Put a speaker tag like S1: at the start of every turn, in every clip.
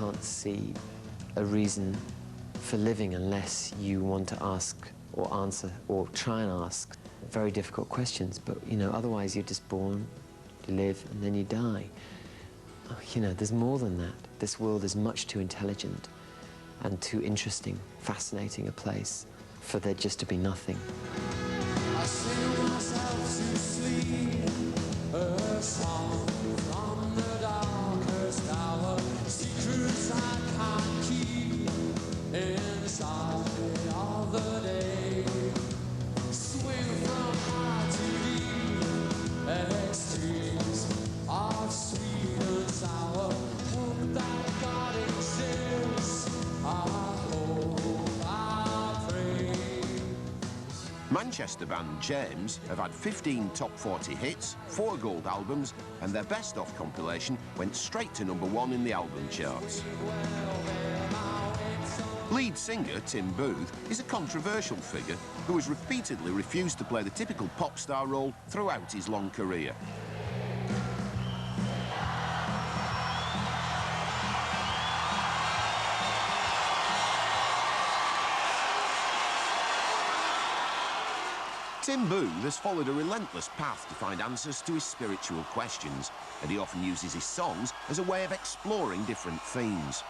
S1: can't see a reason for living unless you want to ask or answer or try and ask very difficult questions. But, you know, otherwise you're just born, you live, and then you die. You know, there's more than that. This world is much too intelligent and too interesting, fascinating a place for there just to be nothing.
S2: I sing myself to sleep, a song from the darkest hour, secrets I can't keep inside of the day. Swing from high to deep, extremes of sweet and sour. Hope that God exists. I hope, I pray.
S3: Manchester band James have had 15 top 40 hits, 4 gold albums, and their best-of compilation went straight to #1 in the album charts. Lead singer Tim Booth is a controversial figure who has repeatedly refused to play the typical pop star role throughout his long career. Tim Booth has followed a relentless path to find answers to his spiritual questions, and he often uses his songs as a way of exploring different themes.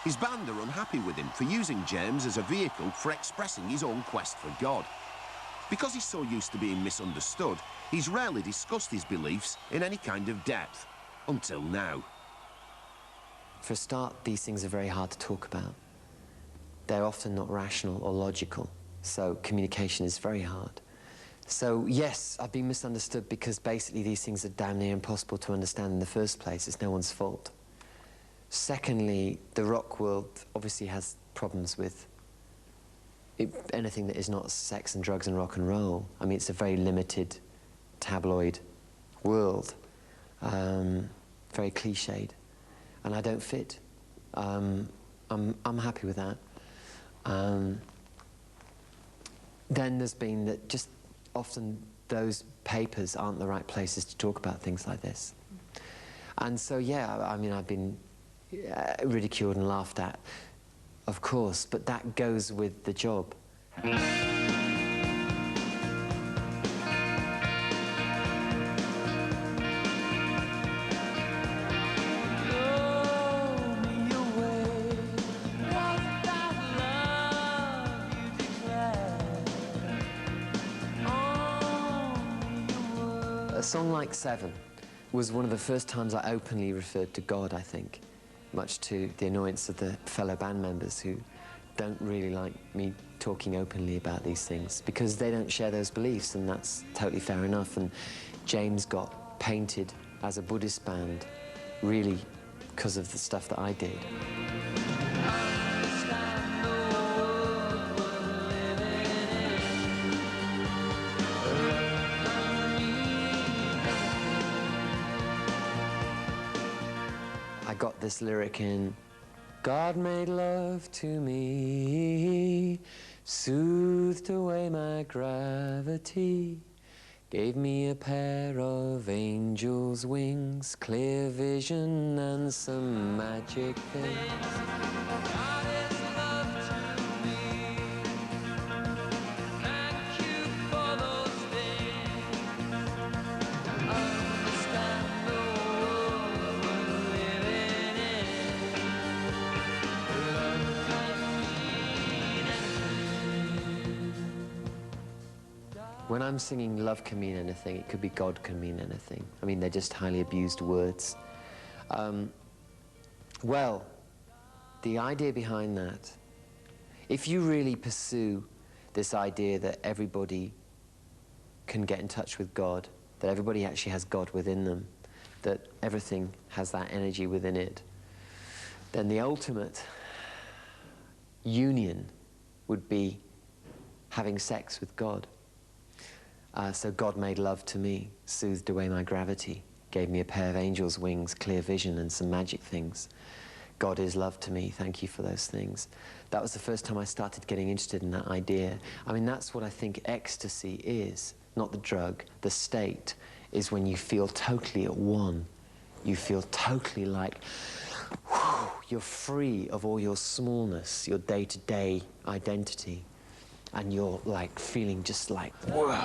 S3: His band are unhappy with him for using James as a vehicle for expressing his own quest for God. Because he's so used to being misunderstood, he's rarely discussed his beliefs in any kind of depth, until now.
S1: For a start, these things are very hard to talk about. They're often not rational or logical. So communication is very hard. So yes, I've been misunderstood because basically these things are damn near impossible to understand in the first place. It's no one's fault. Secondly, the rock world obviously has problems with anything that is not sex and drugs and rock and roll. I mean, it's a very limited tabloid world, very cliched, and I don't fit. I'm happy with that. Then there's been that just often those papers aren't the right places to talk about things like this. And so, yeah, I mean, I've been ridiculed and laughed at, of course, but that goes with the job. A song like Seven was one of the first times I openly referred to God, I think, much to the annoyance of the fellow band members who don't really like me talking openly about these things because they don't share those beliefs, and that's totally fair enough. And James got painted as a Buddhist band really because of the stuff that I did. I got this lyric in, God made love to me, soothed away my gravity, gave me a pair of angel's wings, clear vision and some magic things. God is love to me. Thank you for those things. Understand the world we're living in. Love can mean anything. When I'm singing love can mean anything, it could be God can mean anything. I mean, they're just highly abused words. Well, the idea behind that, if you really pursue this idea that everybody can get in touch with God, that everybody actually has God within them, that everything has that energy within it, then the ultimate union would be having sex with God. So God made love to me, soothed away my gravity, gave me a pair of angel's wings, clear vision and some magic things. God is love to me, thank you for those things. That was the first time I started getting interested in that idea. I mean, that's what I think ecstasy is, not the drug. The state is when you feel totally at one. You feel totally like you're free of all your smallness, your day-to-day identity, and you're like feeling just like, whoa.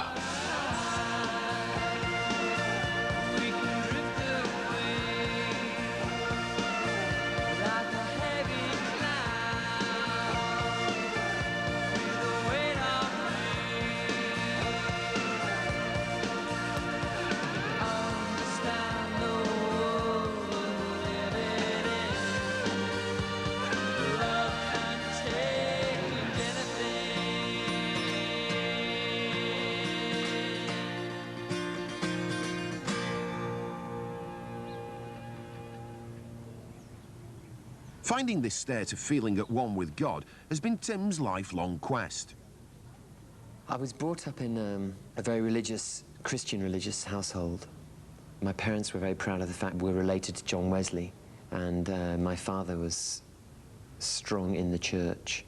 S3: Finding this state of feeling at one with God has been Tim's lifelong quest.
S1: I was brought up in a very religious, Christian religious household. My parents were very proud of the fact we were related to John Wesley, and my father was strong in the church.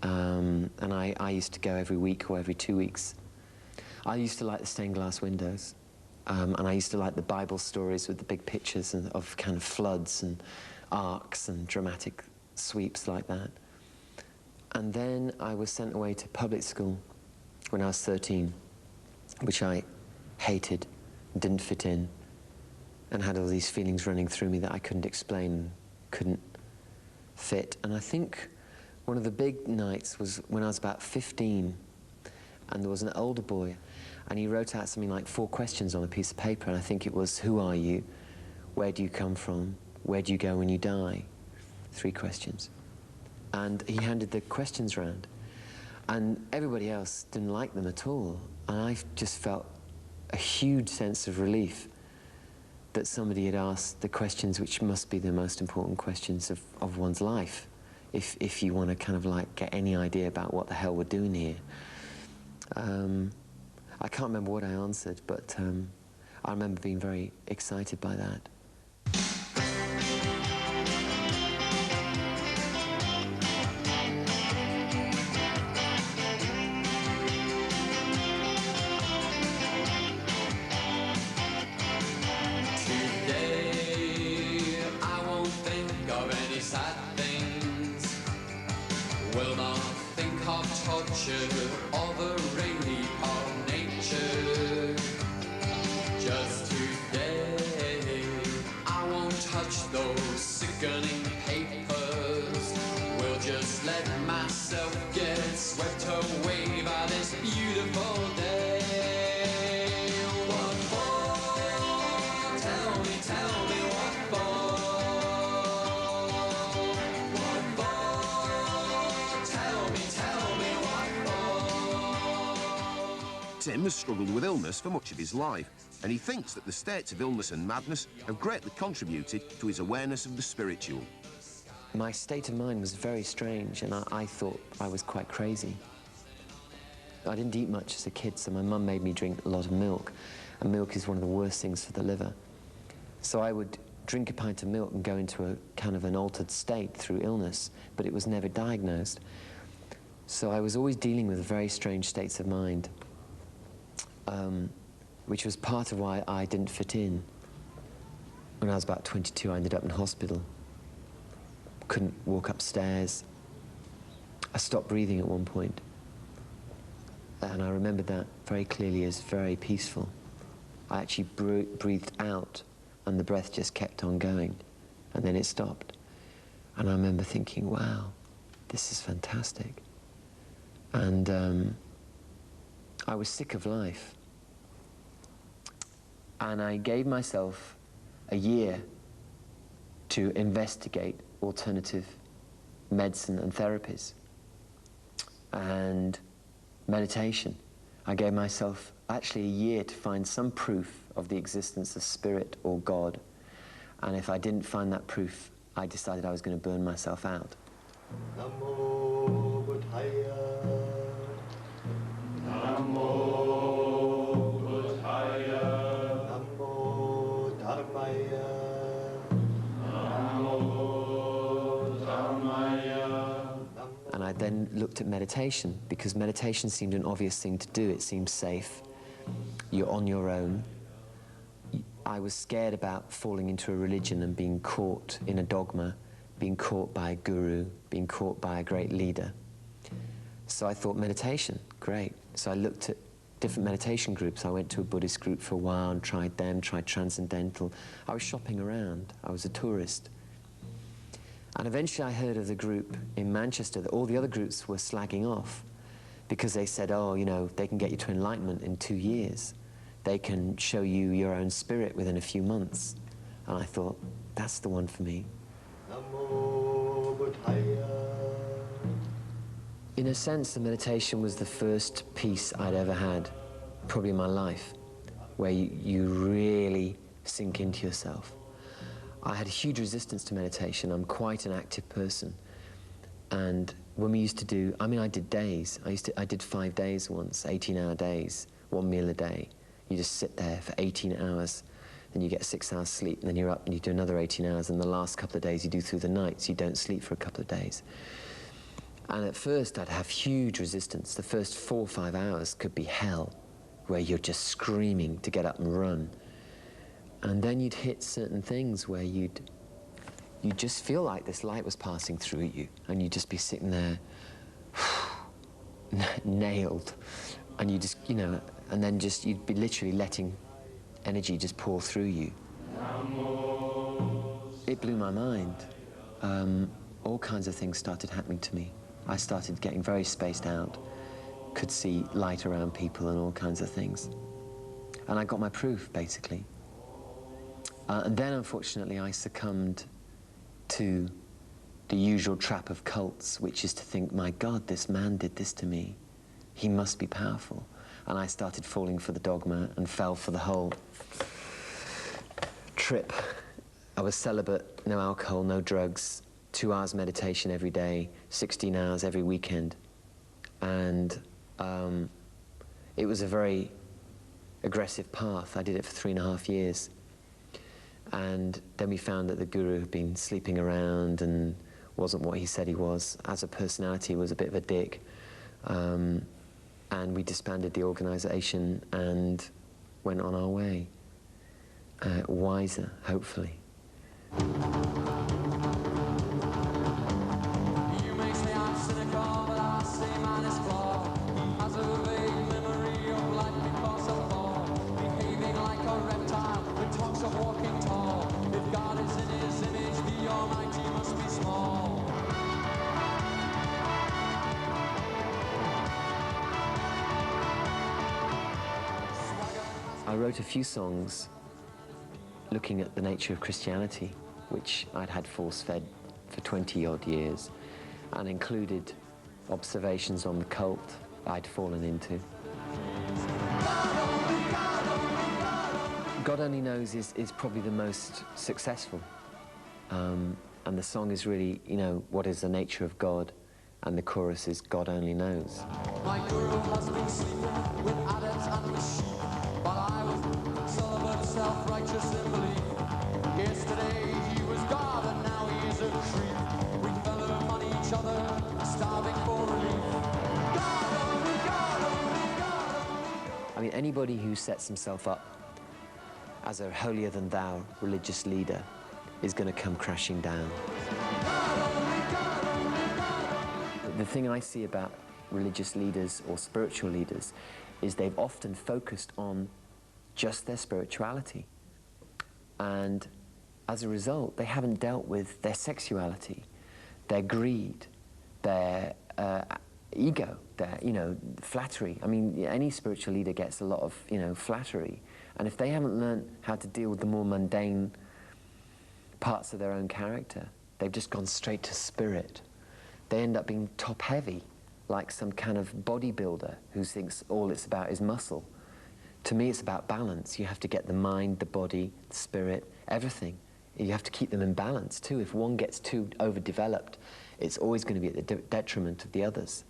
S1: And I used to go every week or every 2 weeks. I used to like the stained glass windows, and I used to like the Bible stories with the big pictures of kind of floods and arcs and dramatic sweeps like that. And then I was sent away to public school when I was 13, which I hated, didn't fit in, and had all these feelings running through me that I couldn't explain, couldn't fit. And I think one of the big nights was when I was about 15, and there was an older boy, and he wrote out something like 4 questions on a piece of paper, and I think it was, who are you? Where do you come from? Where do you go when you die? 3 questions. And he handed the questions round. And everybody else didn't like them at all. And I just felt a huge sense of relief that somebody had asked the questions which must be the most important questions of one's life, if you want to kind of like get any idea about what the hell we're doing here. I can't remember what I answered, but I remember being very excited by that.
S2: Of a rainy of nature. Just today, I won't touch those sickening papers. Will just let myself get swept away by this beautiful day. What for? Tell me what for? What for? Tell me what.
S3: Tim has struggled with illness for much of his life, and he thinks that the states of illness and madness have greatly contributed to his awareness of the spiritual.
S1: My state of mind was very strange, and I thought I was quite crazy. I didn't eat much as a kid, so my mum made me drink a lot of milk, and milk is one of the worst things for the liver. So I would drink a pint of milk and go into a kind of an altered state through illness, but it was never diagnosed. So I was always dealing with very strange states of mind, which was part of why I didn't fit in. When I was about 22, I ended up in hospital. Couldn't walk upstairs. I stopped breathing at one point. And I remember that very clearly as very peaceful. I actually breathed out, and the breath just kept on going, and then it stopped. And I remember thinking, wow, this is fantastic. And I was sick of life. And I gave myself a year to investigate alternative medicine and therapies and meditation. I gave myself actually a year to find some proof of the existence of spirit or God. And if I didn't find that proof, I decided I was going to burn myself out.
S4: Namo Buddhaya. Namo Buddhaya. Namo Dharmaya. Namo Dharmaya.
S1: And I then looked at meditation, because meditation seemed an obvious thing to do. It seemed safe. You're on your own. I was scared about falling into a religion and being caught in a dogma, being caught by a guru, being caught by a great leader. So I thought meditation, great. So I looked at different meditation groups. I went to a Buddhist group for a while and tried them, tried Transcendental. I was shopping around. I was a tourist. And eventually I heard of the group in Manchester that all the other groups were slagging off because they said, oh, you know, they can get you to enlightenment in 2 years. They can show you your own spirit within a few months. And I thought, that's the one for me.
S4: Namo Buddhaya.
S1: In a sense, the meditation was the first piece I'd ever had, probably in my life, where you really sink into yourself. I had huge resistance to meditation. I'm quite an active person. And when we used to do, I mean, I did days. I did 5 days once, 18-hour days, 1 meal a day. You just sit there for 18 hours, then you get 6 hours sleep, and then you're up and you do another 18 hours, and the last couple of days you do through the night, so you don't sleep for a couple of days. And at first I'd have huge resistance. The first 4 or 5 hours could be hell, where you're just screaming to get up and run. And then you'd hit certain things where you'd just feel like this light was passing through you, and you'd just be sitting there, nailed, and you just, you know, and then just, you'd be literally letting energy just pour through you. It blew my mind. All kinds of things started happening to me. I started getting very spaced out, could see light around people and all kinds of things. And I got my proof, basically. And then, unfortunately, I succumbed to the usual trap of cults, which is to think, my God, this man did this to me. He must be powerful. And I started falling for the dogma and fell for the whole trip. I was celibate, no alcohol, no drugs, 2 hours meditation every day, 16 hours every weekend. And it was a very aggressive path. I did it for 3.5 years. And then we found that the guru had been sleeping around and wasn't what he said he was. As a personality, he was a bit of a dick. And we disbanded the organization and went on our way. Wiser, hopefully.
S2: You may say I'm cynical, but I say mine is flawed. He has a vague memory of life because of fall. Behaving like a reptile, with talks of walking tall. If God is in his image, the Almighty must be small.
S1: I wrote a few songs looking at the nature of Christianity, which I'd had force-fed for 20-odd years, and included observations on the cult I'd fallen into. God Only Knows is probably the most successful. And the song is really, you know, what is the nature of God? And the chorus is God Only Knows.
S2: My guru has been sleeping with adepts and with sheep, but I was celibate, self-righteous in belief. Yesterday he was God and now he is a creep. We fell upon each other, starving for relief. God only, God only, God only.
S1: I mean, anybody who sets himself up as a holier-than-thou religious leader is going to come crashing down. The thing I see about religious leaders or spiritual leaders is they've often focused on just their spirituality. And as a result, they haven't dealt with their sexuality, their greed, their ego, their, you know, flattery. I mean, any spiritual leader gets a lot of, you know, flattery. And if they haven't learned how to deal with the more mundane parts of their own character, they've just gone straight to spirit. They end up being top-heavy, like some kind of bodybuilder who thinks all it's about is muscle. To me, it's about balance. You have to get the mind, the body, the spirit, everything. You have to keep them in balance, too. If one gets too overdeveloped, it's always going to be at the detriment of the others.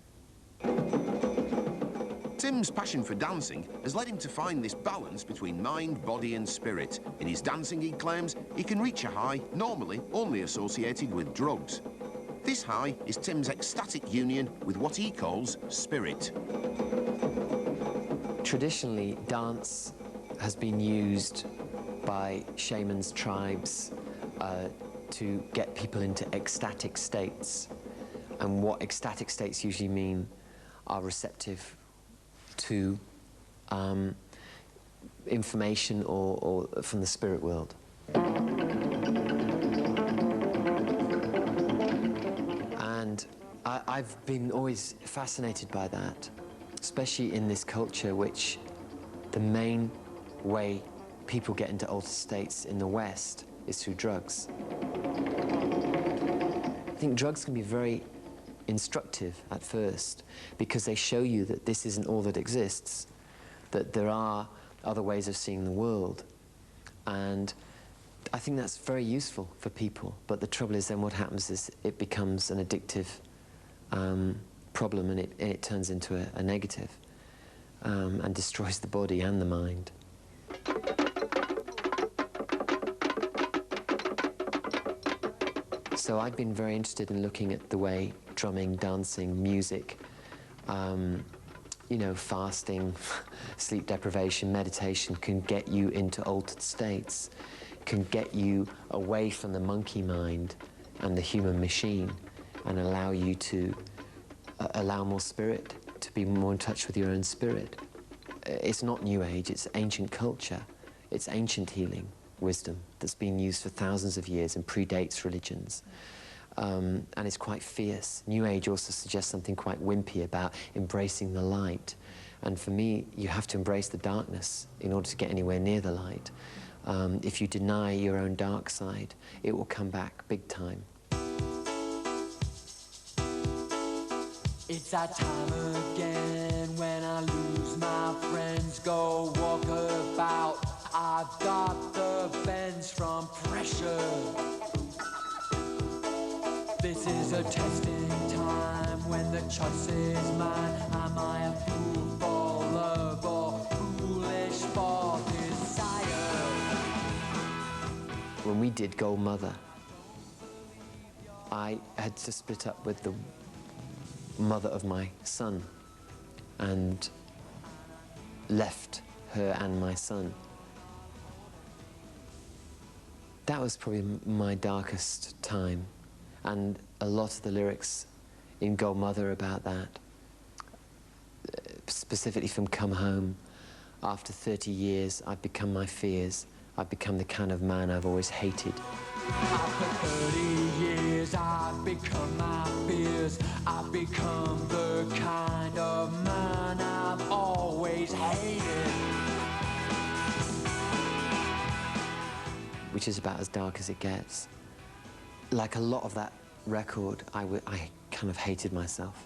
S3: Tim's passion for dancing has led him to find this balance between mind, body and spirit. In his dancing, he claims, he can reach a high normally only associated with drugs. This high is Tim's ecstatic union with what he calls spirit.
S1: Traditionally, dance has been used by shamans, tribes, to get people into ecstatic states. And what ecstatic states usually mean are receptive to information or from the spirit world. And I've been always fascinated by that, especially in this culture, which the main way people get into altered states in the West is through drugs. I think drugs can be very instructive at first because they show you that this isn't all that exists, that there are other ways of seeing the world. And I think that's very useful for people. But the trouble is then what happens is it becomes an addictive problem, and it turns into a negative and destroys the body and the mind. So I've been very interested in looking at the way drumming, dancing, music, you know, fasting, sleep deprivation, meditation can get you into altered states, can get you away from the monkey mind and the human machine and allow you to allow more spirit, to be more in touch with your own spirit. It's not New Age, it's ancient culture. It's ancient healing wisdom that's been used for thousands of years and predates religions. And it's quite fierce. New Age also suggests something quite wimpy about embracing the light. And for me, you have to embrace the darkness in order to get anywhere near the light. If you deny your own dark side, it will come back big time.
S2: It's that time again when I lose my friends, go walk about. I've got the bends from pressure. This is a testing time when the choice is mine. Am I a fool for love or foolish for desire?
S1: When we did Gold Mother, I had to split up with the mother of my son and left her and my son. That was probably my darkest time, and a lot of the lyrics in Gold Mother are about that, specifically from Come Home. After 30 years, I've become my fears. I've become the kind of man I've always hated.
S2: After 30 years, I've become my fears. I've become the kind of man I've always hated.
S1: Which is about as dark as it gets. Like a lot of that record, I kind of hated myself.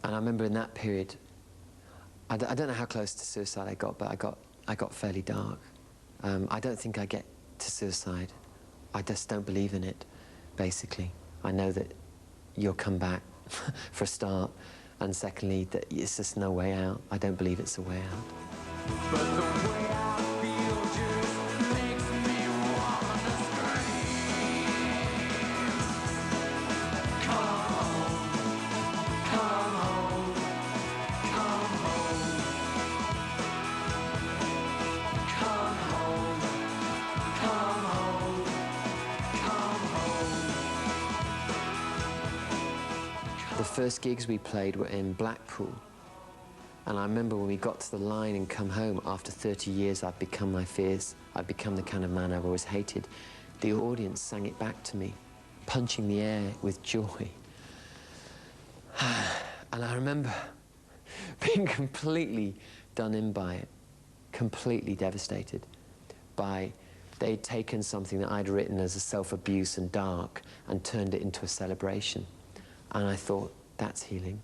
S1: And I remember in that period, I don't know how close to suicide I got, but I got fairly dark. I don't think I get to suicide. I just don't believe in it, basically. I know that you'll come back, for a start, and secondly, that it's just no way out. I don't believe it's a way out.
S2: But the way I feel just makes me wanna scream. Come home, come home, come home. Come home, come home, come home.
S1: The first gigs we played were in Blackpool. And I remember when we got to the line and Come Home, after 30 years, I've become my fears. I've become the kind of man I've always hated. The audience sang it back to me, punching the air with joy. And I remember being completely done in by it, completely devastated by they'd taken something that I'd written as a self-abuse and dark and turned it into a celebration. And I thought, that's healing.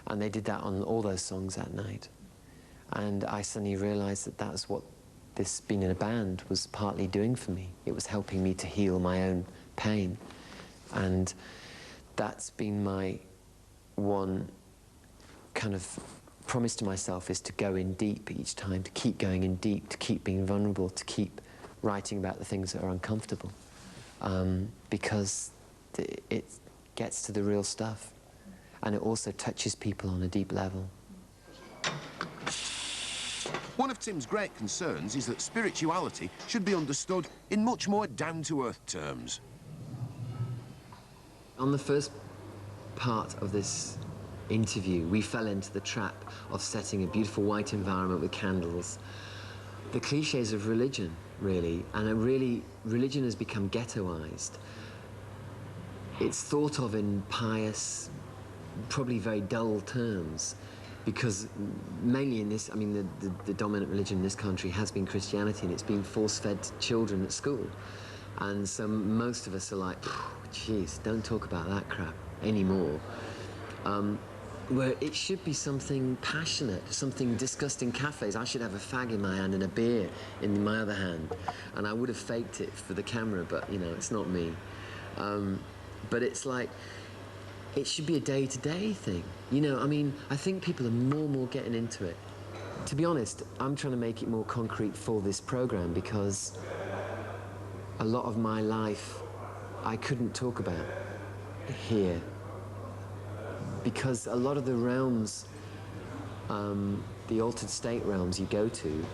S1: And they did that on all those songs that night. And I suddenly realized that that's what this being in a band was partly doing for me. It was helping me to heal my own pain. And that's been my one kind of promise to myself, is to go in deep each time, to keep going in deep, to keep being vulnerable, to keep writing about the things that are uncomfortable. Because it gets to the real stuff. And it also touches people on a deep level.
S3: One of Tim's great concerns is that spirituality should be understood in much more down-to-earth terms.
S1: On the first part of this interview, we fell into the trap of setting a beautiful white environment with candles. The cliches of religion, really, and religion has become ghettoized. It's thought of in pious, probably very dull terms, because mainly in this, I mean, the dominant religion in this country has been Christianity, and it's been force-fed to children at school. And so most of us are like, geez, don't talk about that crap anymore. Where it should be something passionate, something discussed in cafes. I should have a fag in my hand and a beer in my other hand. And I would have faked it for the camera, but, you know, it's not me. But it's like, it should be a day-to-day thing. You know, I mean, I think people are more and more getting into it. To be honest, I'm trying to make it more concrete for this program because a lot of my life I couldn't talk about here. Because a lot of the realms, the altered state realms you go to,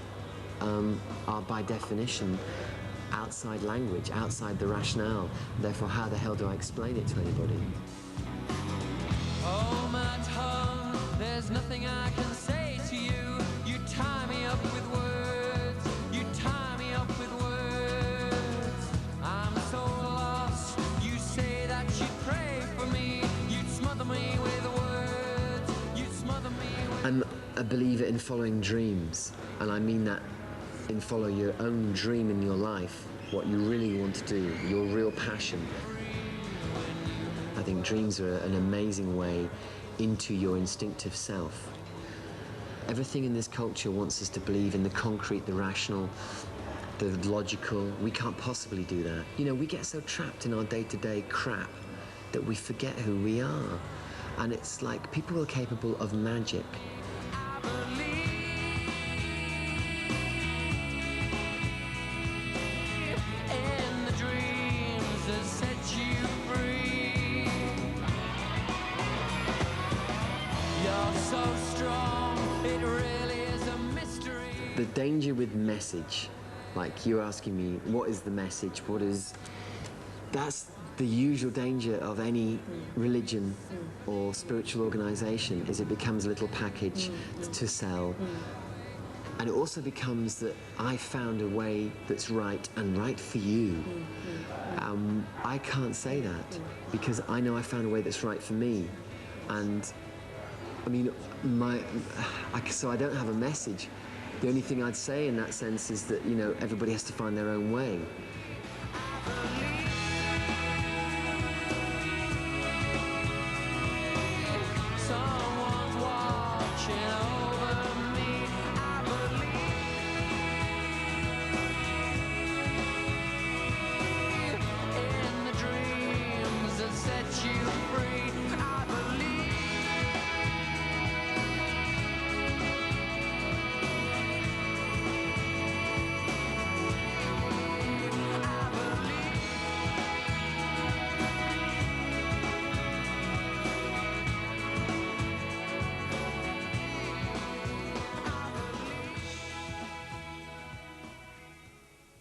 S1: are by definition outside language, outside the rationale. Therefore, how the hell do I explain it to anybody?
S2: Oh, my tongue, there's nothing I can say to you. You tie me up with words. You tie me up with words. I'm so lost. You say that you'd pray for me. You'd smother me with words. You'd smother me with...
S1: I'm a believer in following dreams, and I mean that in follow your own dream in your life, what you really want to do, your real passion. I think dreams are an amazing way into your instinctive self. Everything in this culture wants us to believe in the concrete, the rational, the logical. We can't possibly do that. You know, we get so trapped in our day-to-day crap that we forget who we are. And it's like people are capable of magic. The danger with message, like you're asking me, what is the message? That's the usual danger of any religion or spiritual organization, is it becomes a little package to sell. And it also becomes that I found a way that's right and right for you. I can't say that because I know I found a way that's right for me. And I mean, so I don't have a message. The only thing I'd say in that sense is that, you know, everybody has to find their own way.